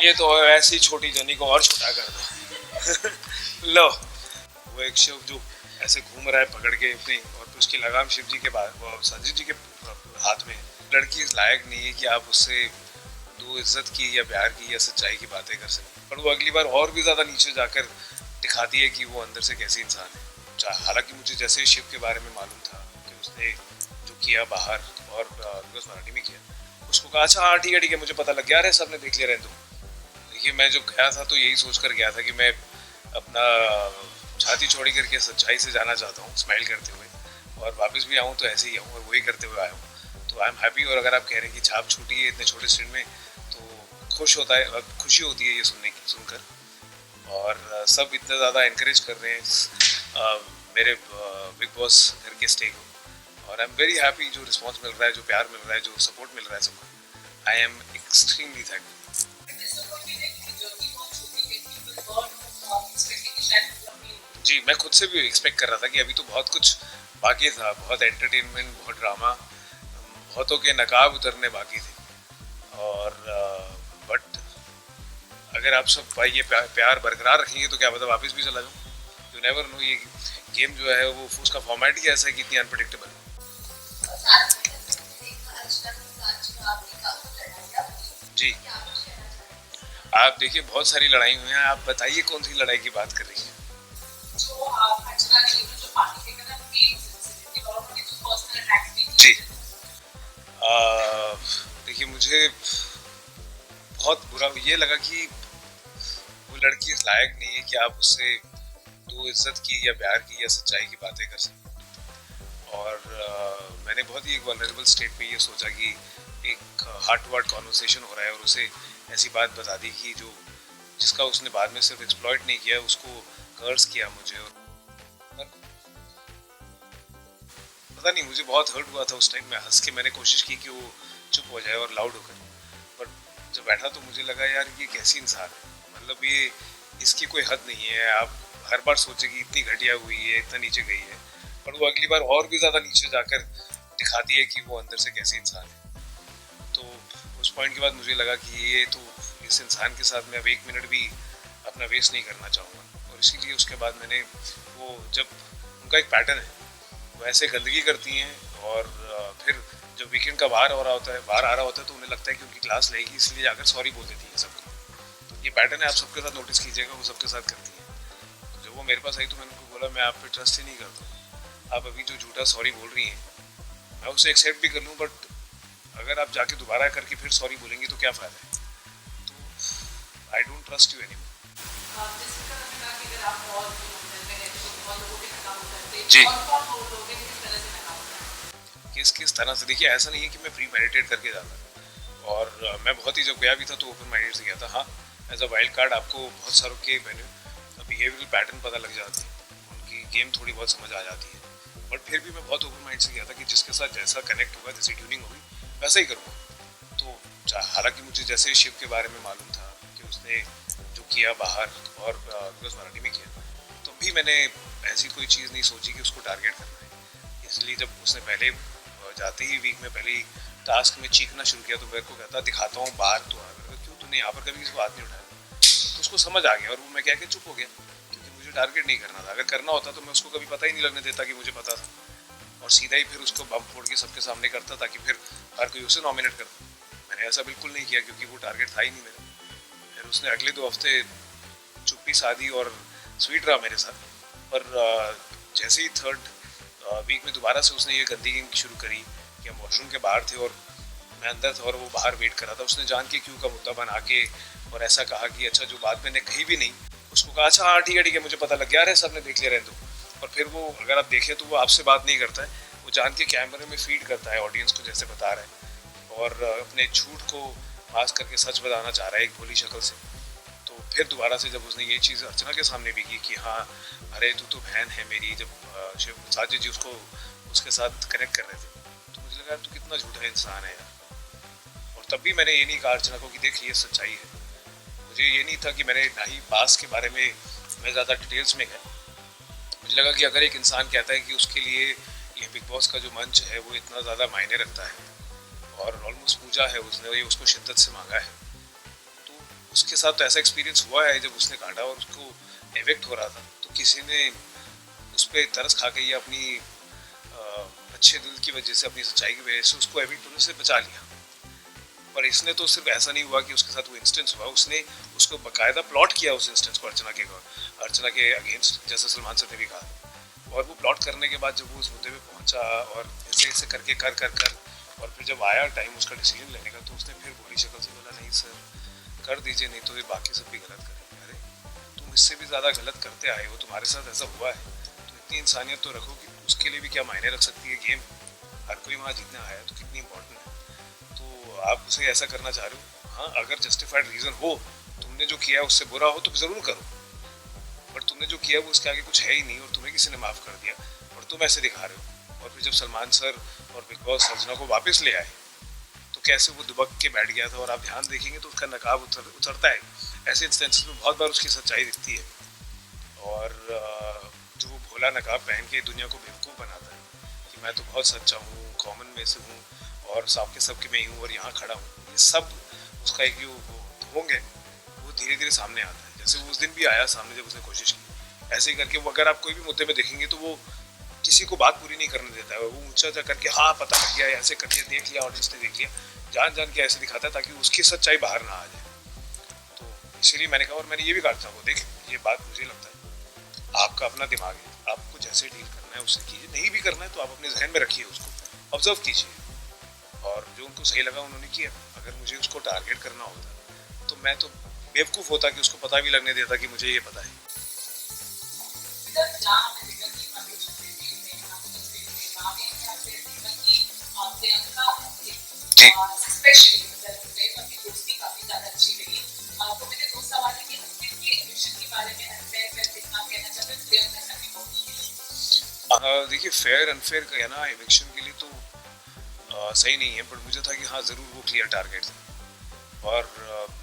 ये तो ऐसी छोटी जनी को और छोटा कर दो। लो, वो एक शिव जो ऐसे घूम रहा है पकड़ के अपनी, और उसकी लगाम शिव जी के बाद संजय जी के हाथ में। लड़की इस लायक नहीं है कि आप उससे दो इज्जत की या प्यार की या सच्चाई की बातें कर सकें, पर वो अगली बार और भी ज्यादा नीचे जाकर दिखाती है कि वो अंदर से कैसी इंसान है। हालांकि मुझे जैसे शिव के बारे में मालूम था कि उसने जो किया बाहर और मराठी में किया, उसको कहा अच्छा हाँ ठीक है मुझे पता लग गया, अरे सबने देख लिया, रहने दो। देखिए मैं जब गया था तो यही सोच कर गया था कि मैं अपना छाती छोड़ी करके सच्चाई से जाना चाहता हूँ, स्माइल करते हुए, और वापस भी आऊँ तो ऐसे ही आऊँ और वही करते हुए आया हूँ। तो आई एम हैप्पी। और अगर आप कह रहे हैं कि छाप छूटी है इतने छोटे स्टेट में, तो खुशी होती है ये सुनकर। और सब इतना ज़्यादा इनकरेज कर रहे हैं मेरे बिग बॉस घर के स्टे को, और आई एम वेरी हैप्पी। जो रिस्पॉन्स मिल रहा है, जो प्यार मिल रहा है, जो सपोर्ट मिल रहा है सबको, आई एम एक्सट्रीमली थैंकफुल। जी, मैं खुद से भी एक्सपेक्ट कर रहा था कि अभी तो बहुत कुछ बाकी था, बहुत एंटरटेनमेंट, बहुत ड्रामा, बहुतों के नकाब उतरने बाकी थे। और बट अगर आप सब भाई ये प्यार बरकरार रखेंगे तो क्या पता वापस भी चला जाऊँ। You never know. ये गेम जो है वो उसका फॉर्मेट ही ऐसा है कि इतनी अनप्रेडिक्टेबल है। जी, आप देखिए बहुत सारी लड़ाई हुई हैं, आप बताइए कौन सी लड़ाई की बात कर रही हैं? जी, देखिए मुझे बहुत बुरा ये लगा कि वो लड़की इस लायक नहीं है कि आप उससे दो इज्जत की या प्यार की या सच्चाई की बातें कर सकें। और मैंने बहुत ही एक वल्नरेबल स्टेट पे ये सोचा कि एक हार्ट टू हार्ट कॉन्वर्सेशन हो रहा है, और उसे ऐसी बात बता दी कि जो जिसका उसने बाद में सिर्फ एक्सप्लॉइट नहीं किया, उसको कर्स किया मुझे। और पता नहीं, मुझे बहुत हर्ट हुआ था उस टाइम। मैं हंस के मैंने कोशिश की कि वो चुप हो जाए और लाउड होकर, बट जब बैठा तो मुझे लगा यार ये कैसी इंसान है, मतलब ये इसकी कोई हद नहीं है। आप हर बार सोचे कि इतनी घटिया हुई है, इतना नीचे गई है, पर वो अगली बार और भी ज़्यादा नीचे जाकर दिखाती है कि वो अंदर से कैसी इंसान है। तो उस पॉइंट के बाद मुझे लगा कि ये तो इस इंसान के साथ मैं अब एक मिनट भी अपना वेस्ट नहीं करना चाहूँगा। और इसीलिए उसके बाद मैंने वो, जब उनका एक पैटर्न है, वो ऐसे गंदगी करती हैं और फिर जब वीकेंड का बाहर आ रहा होता है तो उन्हें लगता है कि उनकी क्लास लेगी, इसलिए जाकर सॉरी बोल देती है सबको। ये पैटर्न है, आप सबके साथ नोटिस कीजिएगा, वो सबके साथ करती है। तो जब वो मेरे पास आई तो मैंने उनको बोला मैं आप पे ट्रस्ट ही नहीं करता। आप अभी जो झूठा सॉरी बोल रही हैं मैं उसे एक्सेप्ट भी कर लूँ, बट अगर आप जाके दोबारा करके फिर सॉरी बोलेंगी तो क्या फ़ायदा है। तो I don't trust you any more. जी, किस तरह से, देखिए ऐसा नहीं है कि मैं प्री मेडिटेट करके जाता, और मैं बहुत ही, जब गया भी था तो ओपन माइंडेड से गया था। हाँ, एज अ वाइल्ड कार्ड आपको बहुत सारों के बिहेवियरल पैटर्न पता लग जाते हैं, उनकी गेम थोड़ी बहुत समझ आ जाती है, बट फिर भी मैं बहुत ओपन माइंड से गया था कि जिसके साथ जैसा कनेक्ट होगा, जैसी ट्यूनिंग होगी वैसा ही करूँगा। तो हालांकि मुझे जैसे शिव के बारे में मालूम था कि उसने जो किया बाहर और मराठी में किया, तो भी मैंने ऐसी कोई चीज़ नहीं सोची कि उसको टारगेट करना है। इसलिए जब उसने पहले जाते ही वीक में पहले ही टास्क में चीखना शुरू किया तो मेरे को कहता दिखाता हूँ बाहर, तो क्यों तूने यहाँ पर कभी किसी को हाथ नहीं उठाया? तो उसको समझ आ गया और वो मैं कह के चुप हो गया, क्योंकि मुझे टारगेट नहीं करना था। अगर करना होता तो मैं उसको कभी पता ही नहीं लगने देता कि मुझे पता था, और सीधा ही फिर उसको बम फोड़ के सबके सामने करता ताकि फिर हर कोई उसे नॉमिनेट करता। मैंने ऐसा बिल्कुल नहीं किया क्योंकि वो टारगेट था ही नहीं मेरा। फिर उसने अगले 2 हफ्ते चुप्पी साधी और स्वीट रहा मेरे साथ, पर जैसे ही थर्ड वीक में दोबारा से उसने ये गंदी गेम शुरू करी कि हम वॉशरूम के बाहर थे और मैं अंदर था और वो बाहर वेट कर रहा था। उसने जान के क्यों का मुद्दा बना के और ऐसा कहा कि अच्छा, जो बात मैंने कही भी नहीं, उसको कहा अच्छा हाँ ठीक है मुझे पता लग गया, अरे सबने देख लिया, रहने दो। और फिर वो, अगर आप देखें तो वो आपसे बात नहीं करता है, वो जान के कैमरे में फीड करता है ऑडियंस को जैसे बता रहा है, और अपने झूठ को मास्क करके सच बताना चाह रहा है एक भोली शक्ल से। तो फिर दोबारा से जब उसने ये चीज़ अर्चना के सामने भी की कि हाँ अरे तू तो बहन है मेरी, जब साजिद जी उसको उसके साथ कनेक्ट कर रहे थे, तो मुझे लगा तू कितना झूठा इंसान है यार। और तब भी मैंने ये नहीं कहा अर्चना को कि देख ये सच्चाई है। मुझे ये नहीं था कि मैंने ना ही बास के बारे में मैं ज़्यादा डिटेल्स में गया। मुझे लगा कि अगर एक इंसान कहता है कि उसके लिए ये बिग बॉस का जो मंच है वो इतना ज़्यादा मायने रखता है और ऑलमोस्ट पूजा है उसने, ये उसको शिद्दत से मांगा है, तो उसके साथ तो ऐसा एक्सपीरियंस हुआ है, जब उसने काटा और उसको एविक्ट हो रहा था तो किसी ने उस पर तरस खा के या अपनी अच्छे दिल की वजह से, अपनी सच्चाई की वजह से उसको एविक्ट होने से बचा लिया। और इसने तो सिर्फ ऐसा नहीं हुआ कि उसके साथ वो इंस्टेंस हुआ, उसने उसको बकायदा प्लॉट किया उस इंस्टेंस को अर्चना के अगेंस्ट, जैसे सलमान सर ने भी कहा। और वो प्लॉट करने के बाद जब वो उस मुद्दे पे पहुंचा और ऐसे ऐसे करके कर कर कर और फिर जब आया टाइम उसका डिसीजन लेने का, तो उसने फिर बोली शक्ल से बोला, नहीं सर कर दीजिए, नहीं तो ये बाकी सब भी गलत करेंगे। अरे तुम इससे भी ज़्यादा गलत करते आए हो, तुम्हारे साथ ऐसा हुआ है, तो इतनी इंसानियत तो रखो कि उसके लिए भी क्या मायने रख सकती है गेम। हर कोई वहाँ जीतने आया है तो कितनी इंपॉर्टेंट है। तो आप उसे ऐसा करना चाह रहे हो, हाँ अगर जस्टिफाइड रीज़न हो, तुमने जो किया उससे बुरा हो तो ज़रूर करो, बट तुमने जो किया वो उसके आगे कुछ है ही नहीं और तुम्हें किसी ने माफ़ कर दिया और तुम ऐसे दिखा रहे हो। और फिर जब सलमान सर और बिग बॉस अर्चना को वापस ले आए तो कैसे वो दुबक के बैठ गया था, और आप ध्यान देखेंगे तो उसका नकाब उतरता है। ऐसे इंस्टेंसेस में बहुत बार उसकी सच्चाई दिखती है, और जो वो भोला नकाब पहन के दुनिया को बेवकूफ़ बनाता है कि मैं तो बहुत सच्चा हूँ, कॉमन में से हूँ और सबके सबके में ही हूँ और यहाँ खड़ा हूँ, ये सब उसका एक जो ढोंग है वो धीरे धीरे सामने आता है। जैसे वो उस दिन भी आया सामने जब उसने कोशिश की, ऐसे ही करके वो, अगर आप कोई भी मुद्दे में देखेंगे तो वो किसी को बात पूरी नहीं करने देता है, वो ऊंचा जा करके हाँ पता लग गया, ऐसे करके देख लिया, ऑडियंस ने देख लिया, जान जान के ऐसे दिखाता है ताकि उसकी सच्चाई बाहर ना आ जाए। तो इसीलिए मैंने कहा, और मैंने ये भी कहा था वो, देख ये बात मुझे लगता है आपका अपना दिमाग है, आपको जैसे डील करना है उससे कीजिए, नहीं भी करना है तो आप अपने जहन में रखिए, उसको ऑब्जर्व कीजिए, और जो उनको सही लगा उन्होंने किया। अगर मुझे उसको टारगेट करना होता तो मैं तो बेवकूफ़ होता कि उसको पता भी लगने देता कि मुझे ये पता है। देखिए फेयर अनफेयर का है ना, एविक्शन के लिए तो सही नहीं है, बट मुझे था कि हाँ ज़रूर वो क्लियर टारगेट था। और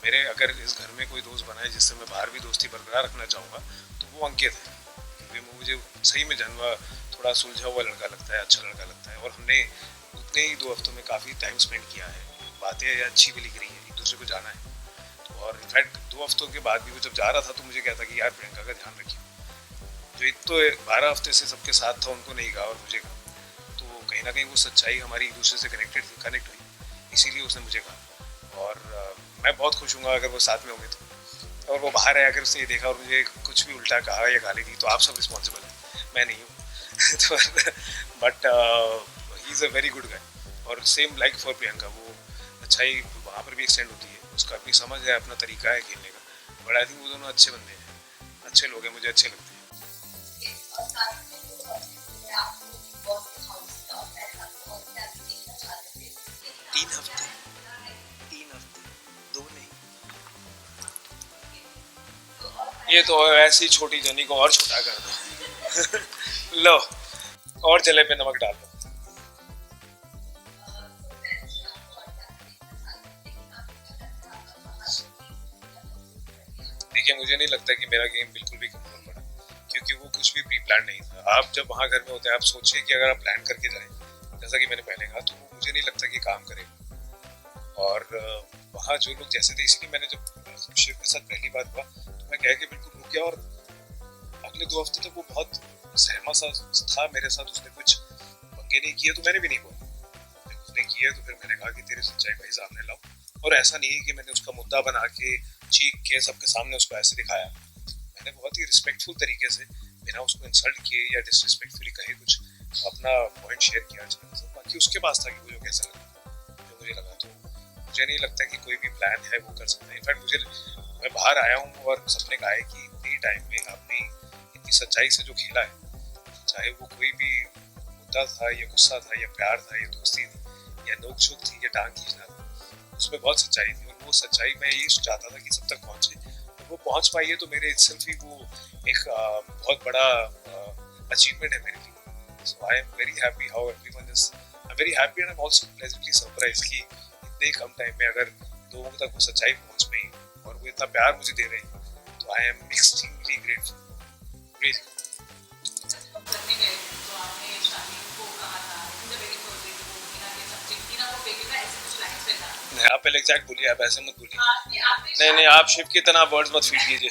मेरे अगर इस घर में कोई दोस्त बना है जिससे मैं बाहर भी दोस्ती बरकरार रखना चाहूँगा तो वो अंकित है, क्योंकि वो मुझे सही में जानवा थोड़ा सुलझा हुआ लड़का लगता है, अच्छा लड़का लगता है, और हमने उतने ही 2 हफ्तों में काफ़ी टाइम स्पेंड किया है, बातें अच्छी भी लिख रही हैं, एक दूसरे को जाना है। तो और इनफैक्ट 2 हफ्तों के बाद भी वो जब जा रहा था तो मुझे कहता कि यार प्रियंका का ध्यान रखिए, जो एक तो 12 हफ्ते से सबके साथ था उनको नहीं कहा और मुझे कहा, तो कहीं ना कहीं वो सच्चाई हमारी एक दूसरे से कनेक्ट हुई, इसीलिए उसने मुझे कहा। और मैं बहुत खुश हूँ अगर वो साथ में होंगे तो, और वो बाहर है, अगर उसने ये देखा और मुझे कुछ भी उल्टा कहा या गाली दी तो आप सब रिस्पॉन्सिबल हैं, मैं नहीं हूँ। तो but he is a very good guy, और सेम लाइक फॉर प्रियंका, वो अच्छाई वहाँ पर भी एक्सटेंड होती है, उसका अपनी समझ है, अपना तरीका है खेलने का, बट आई थिंक वो दोनों अच्छे बंदे हैं, अच्छे लोग हैं, मुझे अच्छे लगते हैं। 3 हफ्ते, 3 हफ्ते, 2 नहीं। ये तो ऐसी छोटी जनी को और छोटा कर दो। लो और जले पे नमक डाल दो। देखिए मुझे नहीं लगता कि मेरा गेम बिल्कुल भी कमजोर पड़ा, क्योंकि वो कुछ भी प्री प्लान नहीं था। आप जब वहाँ घर में होते हैं, आप सोचिए कि अगर आप प्लान करके जाएं, जैसा कि मैंने पहले कहा, तो मुझे नहीं लगता कि काम करेगा। और वहाँ जो लोग जैसे थे, इसलिए मैंने जब शिव के साथ पहली बार हुआ तो मैं कह के बिल्कुल रुक गया, और अगले 2 हफ्ते तक वो बहुत सहमा सा था मेरे साथ, उसने कुछ पंगे नहीं किए तो मैंने भी नहीं बोला, जब उसने किए तो फिर मैंने कहा कि तेरी सच्चाई भाई सामने लाओ। और ऐसा नहीं है कि मैंने उसका मुद्दा बना के चीख के सबके सामने उसको ऐसे दिखाया, मैंने बहुत ही रिस्पेक्टफुल तरीके से, बिना उसको इंसल्ट किए या डिसरिस्पेक्टफुली कहे, कुछ अपना पॉइंट शेयर किया अच्छा, बाकी उसके पास था कि मुझे कैसा लगा, जो मुझे लगा। तो मुझे नहीं लगता कि कोई भी प्लान है वो कर सकता है। इनफैक्ट मुझे, मैं बाहर आया हूँ और सबने कहा है कि इतनी टाइम में आपने इतनी सच्चाई से जो खेला है, चाहे वो कोई भी मुद्दा था या गुस्सा था या प्यार था या दोस्ती थी या नोक झोंक थी या टांग खींचना था, उसमें बहुत सच्चाई थी, और वो सच्चाई मैं ये चाहता था कि सब तक पहुंचे, और वो पहुंच पाई है, तो मेरे इटसेल्फ ही वो एक बहुत बड़ा अचीवमेंट है मेरे लिए। So I am very happy how everyone is, I am very happy and I am also pleasantly surprised कि इतने कम टाइम में अगर लोगों तक वो सच्चाई पहुंच गई और वो इतना प्यार मुझे दे रहे हैं, तो I am extremely grateful, really. है। आप पहले एग्जैक्ट बोलिए, आप ऐसे मत बोलिए। नहीं नहीं, आप शिव की तरह वर्ड्स मत फीड कीजिए।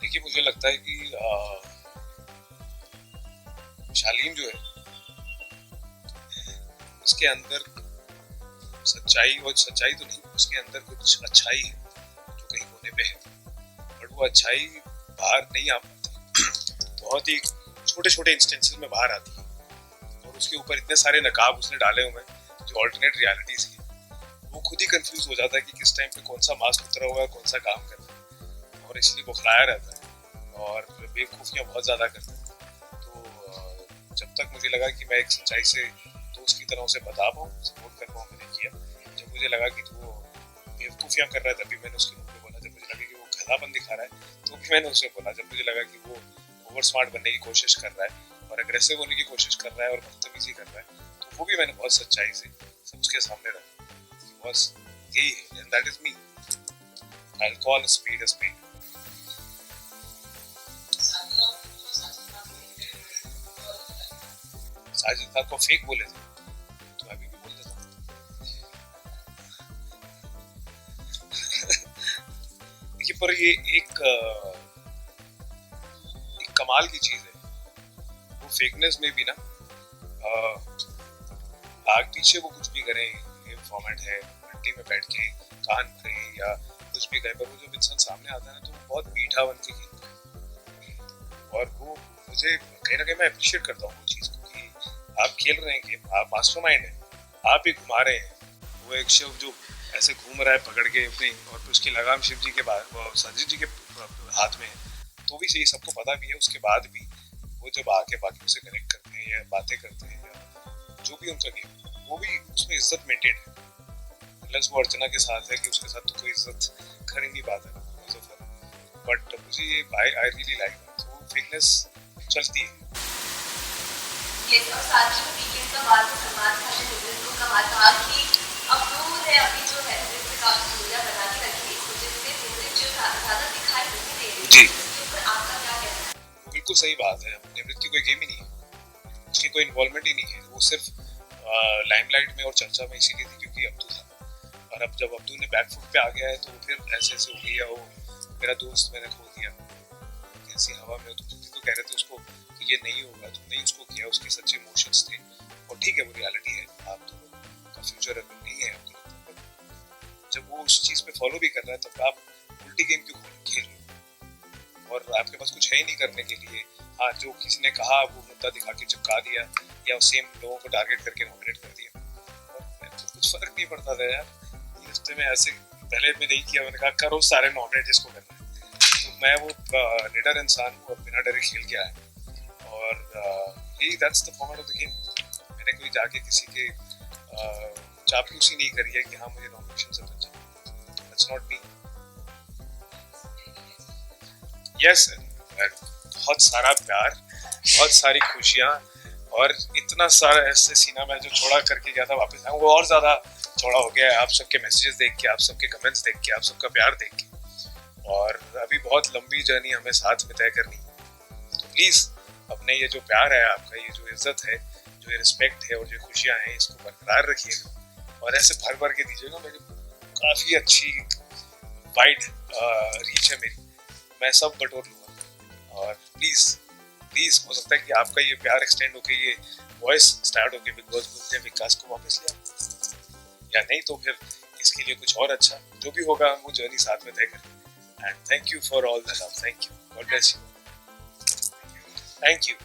देखिए मुझे लगता है कि शालीन जो है उसके अंदर सच्चाई, और सच्चाई तो नहीं, उसके अंदर कुछ अच्छाई है जो कहीं कोने पे है, बट वो अच्छाई बाहर नहीं आ पाती। बहुत ही छोटे छोटे इंस्टेंसेस में बाहर आती है, और उसके ऊपर इतने सारे नकाब उसने डाले हुए हैं जो ऑल्टरनेट रियलिटीज की, वो खुद ही कंफ्यूज हो जाता है कि किस टाइम पे कौन सा मास्क उतरा हुआ है, कौन सा काम कर रहा है, और इसलिए बौखलाया रहता है और बेवकूफियां बहुत ज्यादा करता है। तो जब तक मुझे लगा कि मैं एक सच्चाई से दोस्त की तरह उसे बता पाऊँ, सपोर्ट कर पाऊँ, मैंने किया। जब मुझे लगा कि वो बेवकूफियां कर रहा है तभी मैंने उसके मुंह पे बोला। जब मुझे लगा कि वो गधापन दिखा रहा है तो भी मैंने उसे बोला। जब मुझे लगा कि वो ओवर स्मार्ट बनने की कोशिश कर रहा है और अग्रेसिव होने की कोशिश कर रहा है और बदतमीजी कर रहा है, तो वो भी मैंने बहुत सच्चाई से सबके सामने रखा। बस यही है, and that is me. I will call a spade a spade. Sajid Khan को फेक बोले थे तो अभी भी बोल देता हूँ। देखिए पर ये एक कमाल की चीज है, वो फेकनेस में भी ना आग पीछे वो कुछ भी करें, ये फॉर्मेट है, घंटी में बैठ के कान भरे या कुछ भी करें, पर वो जब इंसान सामने आता है ना तो वो बहुत मीठा बन के खेलता है। और वो मुझे कहीं ना कहीं मैं अप्रिशिएट करता हूँ वो चीज को कि आप खेल रहे हैं गेम, आप मास्टरमाइंड हैं, आप ही घुमा रहे हैं। वो एक शिव जो ऐसे घूम रहा है पकड़ के अपनी, और फिर उसकी लगाम शिव जी के बाद संजीव जी के हाथ में है, तो भी सही सबको पता भी है। उसके बाद भी वो जब आके बाकियों से कनेक्ट करते हैं या बातें करते हैं या जो भी उनका गेम, वो भी उसमें इज्जत मेंटेन है। प्लस वो अर्चना के साथ है कि उसके साथ तो कोई इज्जत कर ही नहीं पाता है, बट मुझे ये आई रियली लाइक दैट। वो फेकनेस चलती है। यस, और साथ ही वीकेंड का बाद सलमान खान ने लोगों को कहा कि अब दूर है अभी जो है जिससे काफी दूरियां बना के रखी, जिससे निमृत जो ज्यादा दिखाई नहीं दे रही। जी, इसके ऊपर आपका क्या कहना है? बिल्कुल सही बात है। निमृत की कोई गेम ही नहीं है, उसकी कोई इन्वॉल्वमेंट ही नहीं है। वो सिर्फ लाइमलाइट में और चर्चा में इसीलिए थी क्योंकि अब्दू था, और अब जब अब्दू ने बैकफुट पे आ गया है तो फिर ऐसे ऐसे हो गया, वो मेरा दोस्त मैंने खो दिया, कैसी हवा में। तुम तो कह रहे थे उसको कि ये नहीं होगा, तुमने उसको किया, उसके सच्चे इमोशंस थे, और ठीक है वो रियलिटी है, आप दोनों का फ्यूचर अगर नहीं है आपको, जब वो उस चीज पे फॉलो भी कर रहा है तब आप उल्टी गेम क्यों खेल रहे हो, और आपके पास कुछ है ही नहीं करने के लिए। हाँ, जो किसी ने कहा वो मुद्दा दिखा के चिपका दिया या सेम लोगों को टारगेट करके नॉमिनेट कर दिया, और तो कुछ फर्क नहीं पड़ता था यार। ये रिश्ते में ऐसे पहले में नहीं किया, मैंने कहा करो सारे नॉमिनेट जिसको करना है। तो मैं वो निडर इंसान हूँ और बिना डरे खेल के आया, और यही that's the format of the game. मैंने कोई जाके किसी के चापलूसी नहीं करी है कि हाँ मुझे नॉमिनेशन से बच जाए, दैट्स नॉट मी। यस, बहुत सारा प्यार, बहुत सारी खुशियाँ, और इतना सारा ऐसे सीना मैं जो छोड़ा करके गया था वापस आया वो और ज्यादा छोड़ा हो गया है। आप सबके मैसेजेस देख के, आप सबके कमेंट्स देख के, आप सबका प्यार देख के, और अभी बहुत लंबी जर्नी हमें साथ में तय करनी है। तो प्लीज अपने ये जो प्यार है आपका, ये जो इज्जत है, जो ये रिस्पेक्ट है और जो खुशियाँ हैं, इसको बरकरार रखिएगा और ऐसे भर भर के दीजिएगा। मेरी काफी अच्छी वाइड रीच है मेरी, मैं सब बटोर लूँगा। और प्लीज हो सकता है कि आपका ये प्यार एक्सटेंड होके ये वॉइस स्टार्ट होके बिग बॉस बोलते हैं विकास को वापस ले आओ, या नहीं तो फिर इसके लिए कुछ और अच्छा जो भी होगा वो जर्नी साथ में तय करें। And thank you for all the love, thank you, God bless you, thank you.